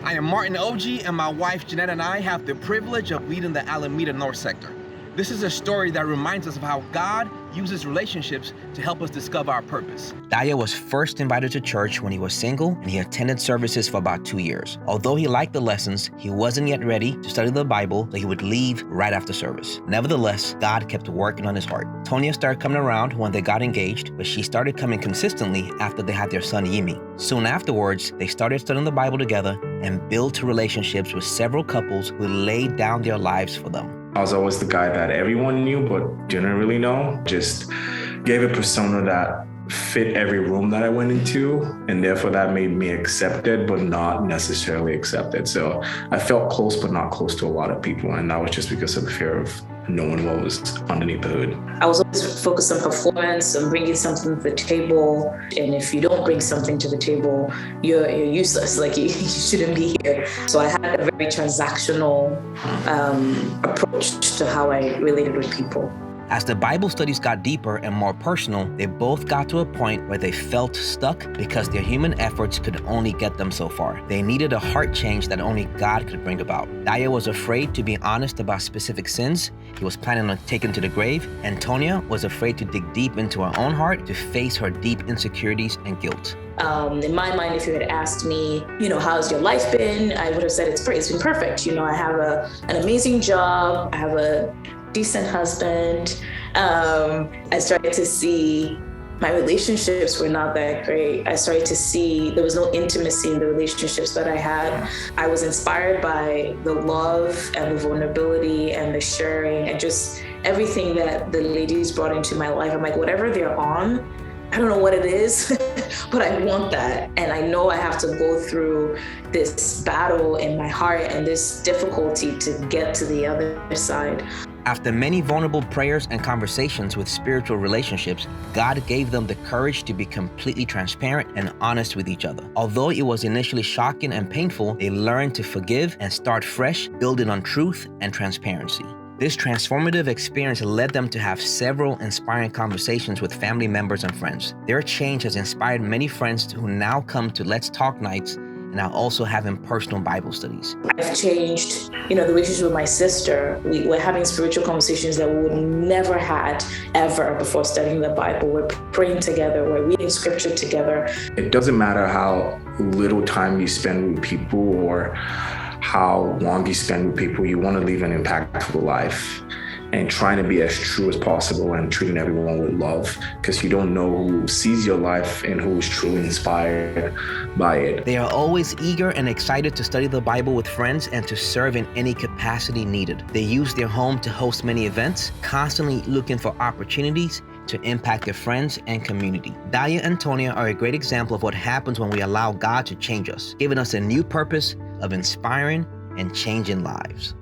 I am Martin OG, and my wife Jeanette and I have the privilege of leading the Alameda North Sector. This is a story that reminds us of how God uses relationships to help us discover our purpose. Dayo was first invited to church when he was single, and he attended services for about 2 years. Although he liked the lessons, he wasn't yet ready to study the Bible, so he would leave right after service. Nevertheless, God kept working on his heart. Tonia started coming around when they got engaged, but she started coming consistently after they had their son Yimi. Soon afterwards, they started studying the Bible together and built relationships with several couples who laid down their lives for them. I was always the guy that everyone knew but didn't really know. Just gave a persona that fit every room that I went into, and therefore that made me accepted but not necessarily accepted. So I felt close but not close to a lot of people, and that was just because of the fear of knowing what was underneath the hood. I was always focused on performance and bringing something to the table, and if you don't bring something to the table, you're useless. Like you shouldn't be here. So I had a very transactional approach to how I related with people. As the Bible studies got deeper and more personal, they both got to a point where they felt stuck because their human efforts could only get them so far. They needed a heart change that only God could bring about. Dayo was afraid to be honest about specific sins he was planning on taking to the grave, and Tonia was afraid to dig deep into her own heart to face her deep insecurities and guilt. In my mind, if you had asked me, how's your life been? I would have said it's been perfect. I have an amazing job. I have a decent husband. I started to see my relationships were not that great. I started to see there was no intimacy in the relationships that I had. I was inspired by the love and the vulnerability and the sharing and just everything that the ladies brought into my life. I'm like, whatever they're on, I don't know what it is, but I want that. And I know I have to go through this battle in my heart and this difficulty to get to the other side. After many vulnerable prayers and conversations with spiritual relationships, God gave them the courage to be completely transparent and honest with each other. Although it was initially shocking and painful, they learned to forgive and start fresh, building on truth and transparency. This transformative experience led them to have several inspiring conversations with family members and friends. Their change has inspired many friends who now come to Let's Talk nights and are also having personal Bible studies. I've changed, the relationship with my sister. We're having spiritual conversations that we would never had ever before studying the Bible. We're praying together, we're reading scripture together. It doesn't matter how little time you spend with people or how long you spend with people, you want to leave an impactful life and trying to be as true as possible and treating everyone with love, because you don't know who sees your life and who is truly inspired by it. They are always eager and excited to study the Bible with friends and to serve in any capacity needed. They use their home to host many events, constantly looking for opportunities to impact their friends and community. Dayo and Tonia are a great example of what happens when we allow God to change us, giving us a new purpose of inspiring and changing lives.